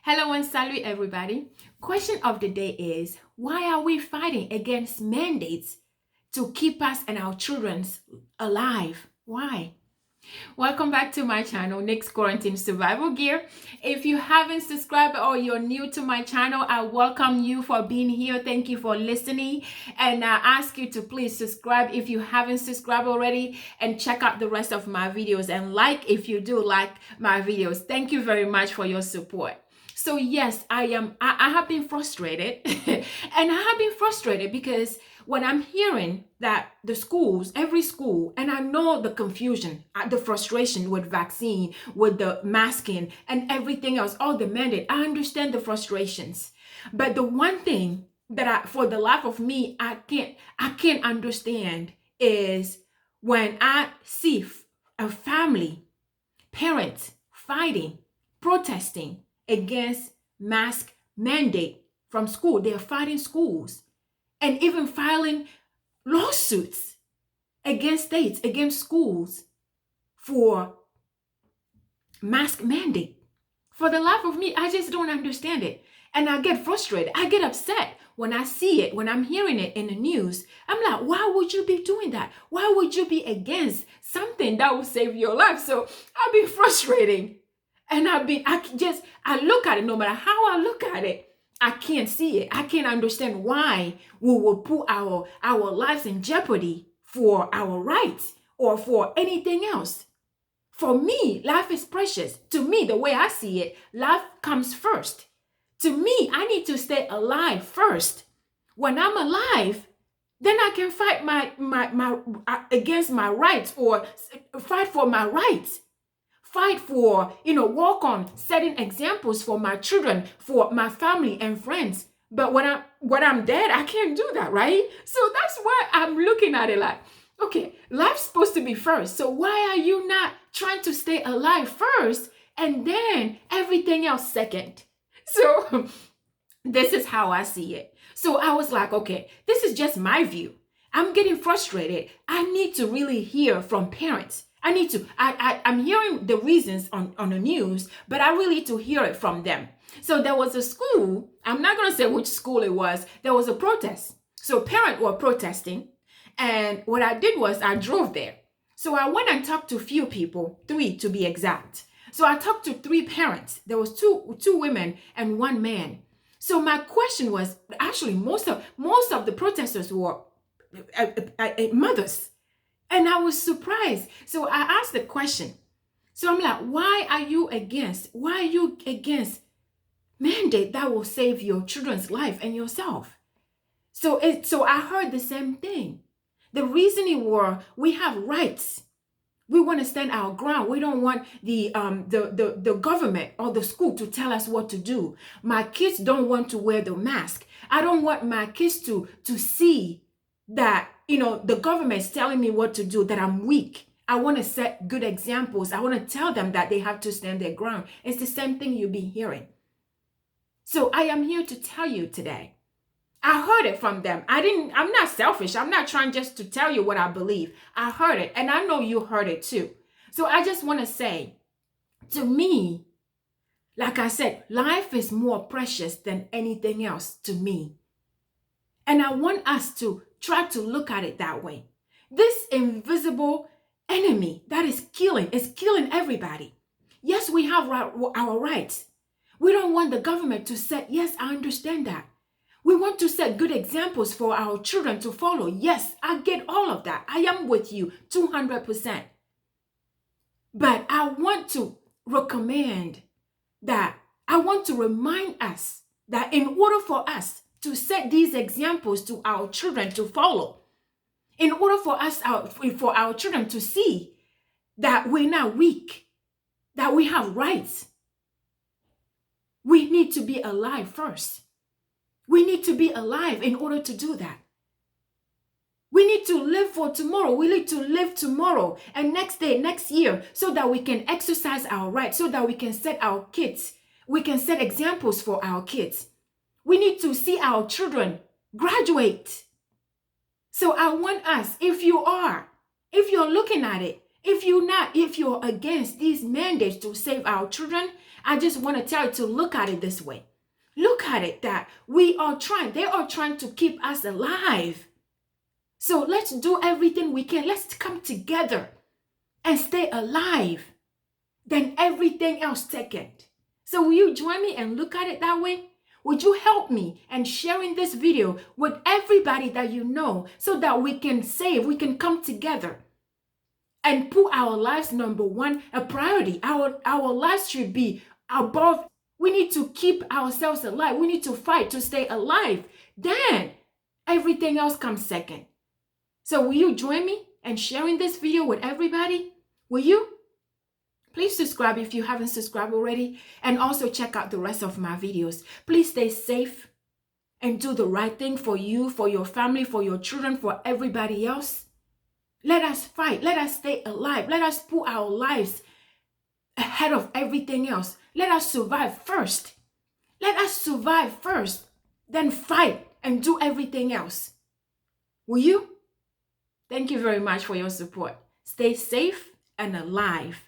Hello and salut, everybody. Question of the day is, why are we fighting against mandates to keep us and our children alive? Why? Welcome back to my channel, Nick's Quarantine Survival Gear. If you haven't subscribed or you're new to my channel, I welcome you for being here. Thank you for listening. And I ask you to please subscribe if you haven't subscribed already, and check out the rest of my videos and like if you do like my videos. Thank you very much for your support. So yes, I have been frustrated and I have been frustrated because when I'm hearing that the schools, every school, and I know the confusion, the frustration with vaccine, with the masking and everything else, all the mandate, I understand the frustrations. But the one thing that for the life of me, I can't understand is when I see a family, parents fighting, protesting against mask mandate from school. They're fighting schools and even filing lawsuits against states, against schools for mask mandate. For the life of me, I just don't understand it. And I get frustrated. I get upset when I see it, when I'm hearing it in the news. I'm like, why would you be doing that? Why would you be against something that will save your life? So I've been frustrating. And I look at it, no matter how I look at it, I can't see it. I can't understand why we will put our lives in jeopardy for our rights or for anything else. For me, life is precious. To me, the way I see it, life comes first. To me, I need to stay alive first. When I'm alive, then I can fight my against my rights or fight for my rights. Fight for, work on setting examples for my children, for my family and friends. But when I'm dead, I can't do that, right? So that's why I'm looking at it like, okay, life's supposed to be first. So why are you not trying to stay alive first and then everything else second? So this is how I see it. So I was like, okay, this is just my view. I'm getting frustrated. I need to really hear from parents. I'm hearing the reasons on the news, but I really need to hear it from them. So there was a school, I'm not going to say which school it was, there was a protest. So parents were protesting. And what I did was I drove there. So I went and talked to a few people, 3 to be exact. So I talked to 3 parents. There was two women and 1 man. So my question was, actually, most of the protesters were mothers. And I was surprised. So I asked the question. So I'm like, why are you against mandate that will save your children's life and yourself? So I heard the same thing. The reasoning were, we have rights. We want to stand our ground. We don't want the government or the school to tell us what to do. My kids don't want to wear the mask. I don't want my kids to see that, the government is telling me what to do, that I'm weak. I want to set good examples. I want to tell them that they have to stand their ground. It's the same thing you've been hearing. So I am here to tell you today. I heard it from them. I'm not selfish. I'm not trying just to tell you what I believe. I heard it, and I know you heard it too. So I just want to say, to me, like I said, life is more precious than anything else to me. And I want us to try to look at it that way. This invisible enemy that is killing everybody. Yes, we have our rights. We don't want the government to set, yes, I understand that. We want to set good examples for our children to follow. Yes, I get all of that. I am with you 200%. But I want to recommend that, I want to remind us that in order for us to set these examples to our children to follow, in order for our children to see that we're not weak, that we have rights, we need to be alive first. We need to be alive in order to do that. We need to live for tomorrow. We need to live tomorrow and next day, next year, so that we can exercise our rights, so that we can set our kids, we can set examples for our kids. We need to see our children graduate. So I want us, if you're looking at it, if you're against these mandates to save our children, I just want to tell you to look at it this way. Look at it that they are trying to keep us alive. So let's do everything we can. Let's come together and stay alive. Then everything else taken. So will you join me and look at it that way? Would you help me and sharing this video with everybody that you know so that we can come together and put our lives number one, a priority. Our lives should be above. We need to keep ourselves alive. We need to fight to stay alive. Then everything else comes second. So will you join me and sharing this video with everybody? Will you? Please subscribe if you haven't subscribed already, and also check out the rest of my videos. Please stay safe and do the right thing for you, for your family, for your children, for everybody else. Let us fight. Let us stay alive. Let us put our lives ahead of everything else. Let us survive first. Let us survive first, then fight and do everything else. Will you? Thank you very much for your support. Stay safe and alive.